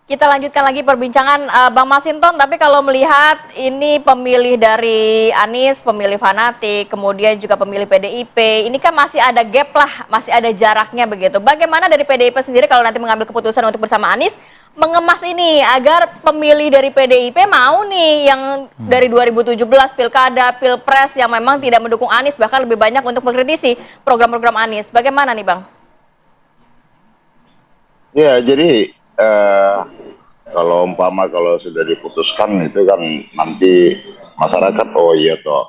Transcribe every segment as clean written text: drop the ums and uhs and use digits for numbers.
Kita lanjutkan lagi perbincangan Bang Masinton, tapi kalau melihat ini pemilih dari Anies, pemilih fanatik, kemudian juga pemilih PDIP, ini kan masih ada gap lah, masih ada jaraknya begitu. Bagaimana dari PDIP sendiri kalau nanti mengambil keputusan untuk bersama Anies, mengemas ini agar pemilih dari PDIP mau nih yang dari 2017 Pilkada, Pilpres yang memang tidak mendukung Anies, bahkan lebih banyak untuk mengkritisi program-program Anies. Bagaimana nih Bang? Ya, jadi kalau sudah diputuskan itu kan nanti masyarakat oh iya toh,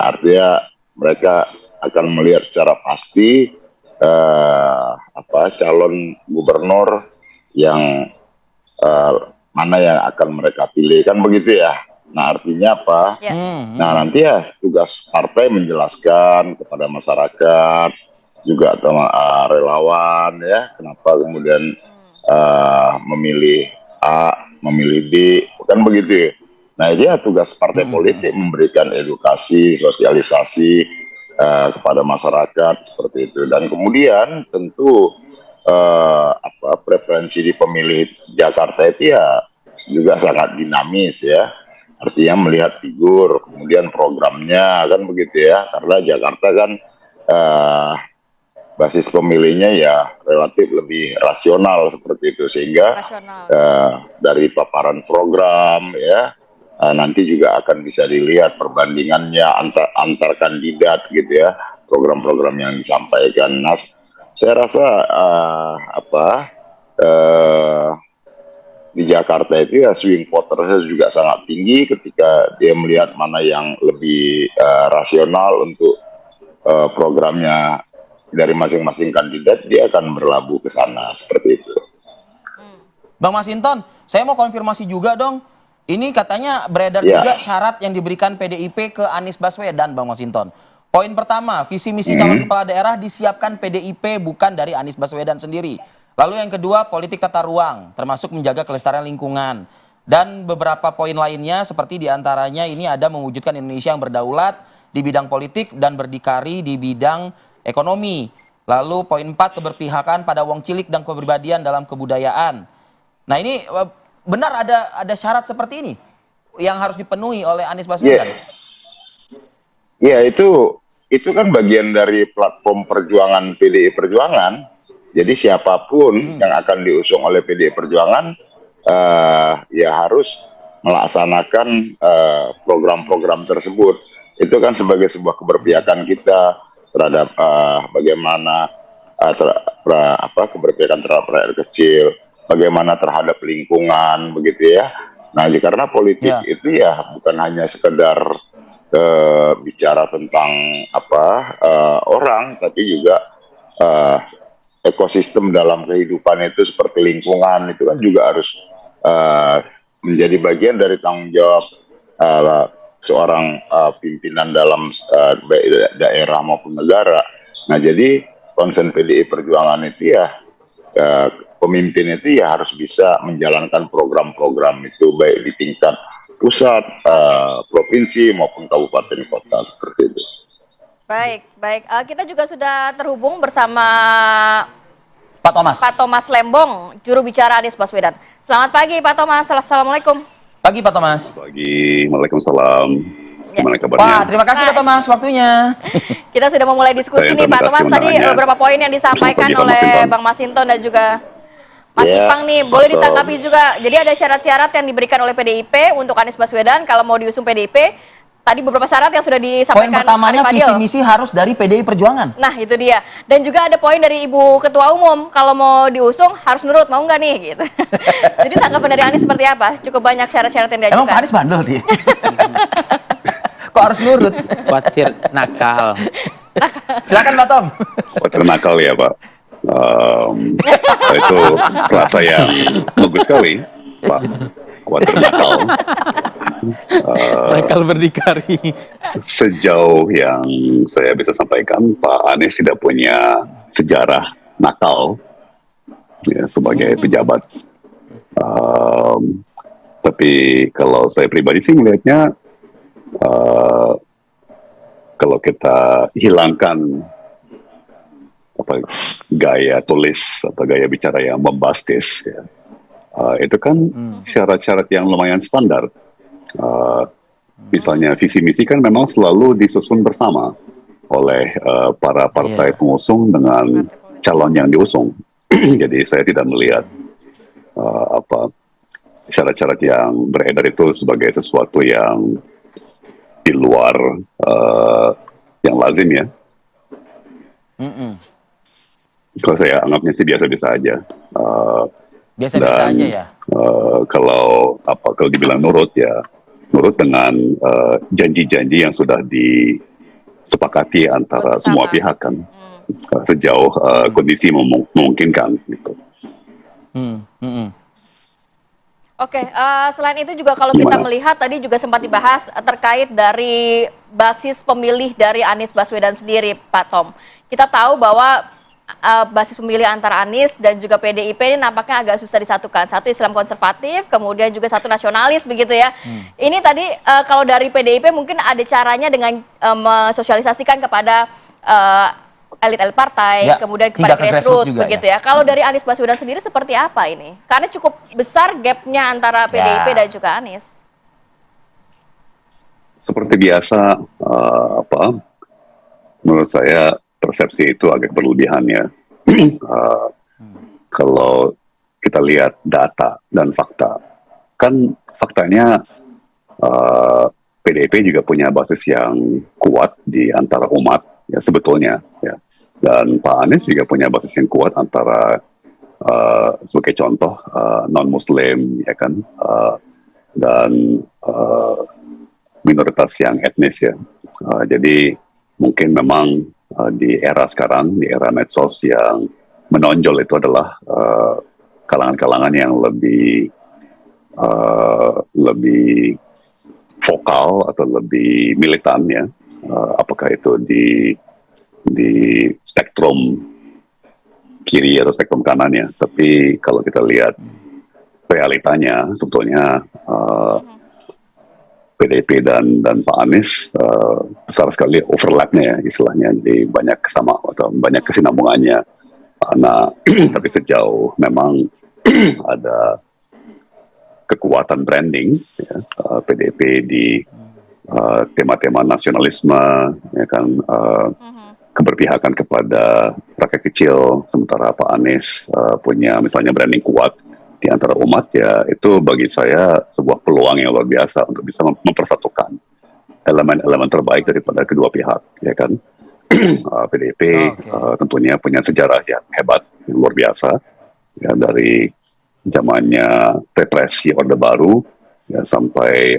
artinya mereka akan melihat secara pasti calon gubernur yang mana yang akan mereka pilih kan begitu ya. Nah artinya apa? Ya. Nah nanti ya tugas partai menjelaskan kepada masyarakat juga relawan ya kenapa kemudian memilih A, memilih B, kan begitu ya. Nah ini ya tugas partai politik memberikan edukasi, sosialisasi kepada masyarakat seperti itu. Dan kemudian tentu preferensi di pemilih Jakarta itu ya juga sangat dinamis ya. Artinya melihat figur, kemudian programnya kan begitu ya. Karena Jakarta kan basis pemilihnya ya relatif lebih rasional seperti itu sehingga dari paparan program ya nanti juga akan bisa dilihat perbandingannya antar kandidat gitu ya program-program yang disampaikan. Nah, saya rasa di Jakarta itu ya swing votersnya juga sangat tinggi ketika dia melihat mana yang lebih rasional untuk programnya dari masing-masing kandidat, dia akan berlabuh ke sana seperti itu. Bang Masinton, saya mau konfirmasi juga dong. Ini katanya beredar juga syarat yang diberikan PDIP ke Anies Baswedan, Bang Masinton. Poin pertama, visi misi calon kepala daerah disiapkan PDIP bukan dari Anies Baswedan sendiri. Lalu yang kedua, politik tata ruang, termasuk menjaga kelestarian lingkungan. Dan beberapa poin lainnya seperti diantaranya ini ada mewujudkan Indonesia yang berdaulat di bidang politik dan berdikari di bidang ekonomi. Lalu poin 4, keberpihakan pada wong cilik dan kepribadian dalam kebudayaan. Nah ini benar ada syarat seperti ini yang harus dipenuhi oleh Anies Baswedan. Ya itu kan bagian dari platform perjuangan PDI Perjuangan. Jadi siapapun yang akan diusung oleh PDI Perjuangan ya harus melaksanakan program-program tersebut. Itu kan sebagai sebuah keberpihakan kita terhadap bagaimana keberpihakan terhadap rakyat kecil, bagaimana terhadap lingkungan begitu ya. Nah, karena politik itu ya bukan hanya sekedar bicara tentang orang, tapi juga ekosistem dalam kehidupan itu seperti lingkungan itu kan juga harus menjadi bagian dari tanggung jawab seorang pimpinan dalam daerah maupun negara. Nah jadi konsen PDI Perjuangan itu ya pemimpin itu ya harus bisa menjalankan program-program itu baik di tingkat pusat, provinsi maupun kabupaten kota seperti itu. Baik. Kita juga sudah terhubung bersama Pak Thomas Lembong, juru bicara Anies Baswedan. Selamat pagi Pak Thomas, assalamualaikum. Pagi Pak Thomas. Pagi, waalaikumsalam. Gimana kabarnya? Wah, terima kasih Pak Thomas waktunya. Kita sudah memulai diskusi nih Pak Thomas. Tadi beberapa poin yang disampaikan oleh Bang Masinton dan juga Mas Ipang nih, boleh ditanggapi juga. Jadi ada syarat-syarat yang diberikan oleh PDIP untuk Anies Baswedan kalau mau diusung PDIP. Tadi beberapa syarat yang sudah disampaikan. Poin pertamanya visi misi harus dari PDI Perjuangan. Nah itu dia. Dan juga ada poin dari Ibu Ketua Umum, kalau mau diusung harus nurut, mau nggak nih? Gitu. Jadi tanggapan dari Anies seperti apa? Cukup banyak syarat-syarat yang diajukan. Emang Pak Anies bandel dia? Kok harus nurut? Khawatir nakal. Silakan Pak Tom. Khawatir nakal ya Pak. Itu frasa yang bagus sekali Pak. Khawatir nakal. Nakal berdikari. Sejauh yang saya bisa sampaikan, Pak Anies tidak punya sejarah nakal ya, sebagai pejabat. Tapi kalau saya pribadi sih melihatnya, kalau kita hilangkan gaya tulis atau gaya bicara yang bombastis, ya, Itu kan syarat-syarat yang lumayan standar. Uh, Misalnya visi misi kan memang selalu disusun bersama oleh para partai Iya. pengusung dengan calon yang diusung. Jadi saya tidak melihat apa syarat-syarat yang beredar itu sebagai sesuatu yang di luar yang lazim ya. Mm-mm. Kalau saya anggapnya sih biasa-biasa aja. Biasa-biasa aja ya. Kalau dibilang nurut ya nurut dengan janji-janji yang sudah disepakati antara Bersama. semua pihak kan. Sejauh kondisi memungkinkan gitu. Mm-mm. Oke, selain itu juga kalau kita Gimana? melihat tadi juga sempat dibahas terkait dari basis pemilih dari Anies Baswedan sendiri, Pak Tom. Kita tahu bahwa basis pemilih antara Anies dan juga PDIP ini nampaknya agak susah disatukan. Satu Islam konservatif, kemudian juga satu nasionalis begitu ya. Ini tadi kalau dari PDIP mungkin ada caranya dengan mensosialisasikan kepada elit-elit partai, Ya, kemudian hingga kepada ke grassroots grassroots juga begitu ya. ya. Kalau dari Anies Baswedan sendiri seperti apa ini? Karena cukup besar gapnya antara PDIP Ya. dan juga Anies. Seperti biasa menurut saya persepsi itu agak berlebihan ya. Kalau kita lihat data dan fakta, kan faktanya PDIP juga punya basis yang kuat di antara umat ya sebetulnya ya. Dan Pak Anies juga punya basis yang kuat antara sebagai contoh non-Muslim ya kan dan minoritas yang etnis ya. Jadi mungkin memang di era sekarang, di era medsos yang menonjol itu adalah kalangan-kalangan yang lebih vokal atau lebih militan ya. Apakah itu di spektrum kiri atau spektrum kanan ya. Tapi kalau kita lihat realitanya sebetulnya PDIP dan Pak Anies besar sekali overlapnya ya istilahnya, jadi banyak sama atau banyak kesinambungannya. Nah, tapi sejauh memang ada kekuatan branding ya, PDIP di tema-tema nasionalisme ya kan keberpihakan kepada rakyat kecil, sementara Pak Anies punya misalnya branding kuat di antara umat ya, itu bagi saya sebuah peluang yang luar biasa untuk bisa mempersatukan elemen-elemen terbaik daripada kedua pihak ya kan. PDIP tentunya punya sejarah yang hebat yang luar biasa ya, dari zamannya represi Orde Baru ya, sampai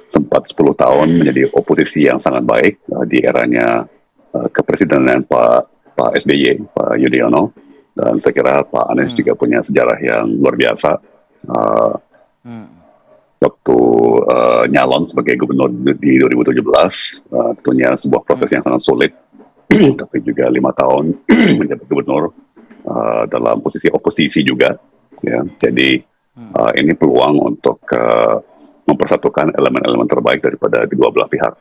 sempat 10 tahun menjadi oposisi yang sangat baik di eranya kepresidenan Pak SBY, Pak Yudhoyono. Dan saya kira Pak Anies juga punya sejarah yang luar biasa. Waktu nyalon sebagai gubernur di 2017, tentunya sebuah proses yang sangat sulit, tapi juga 5 tahun menjabat gubernur dalam posisi oposisi juga. Ya. Jadi ini peluang untuk mempersatukan elemen-elemen terbaik daripada kedua belah pihak.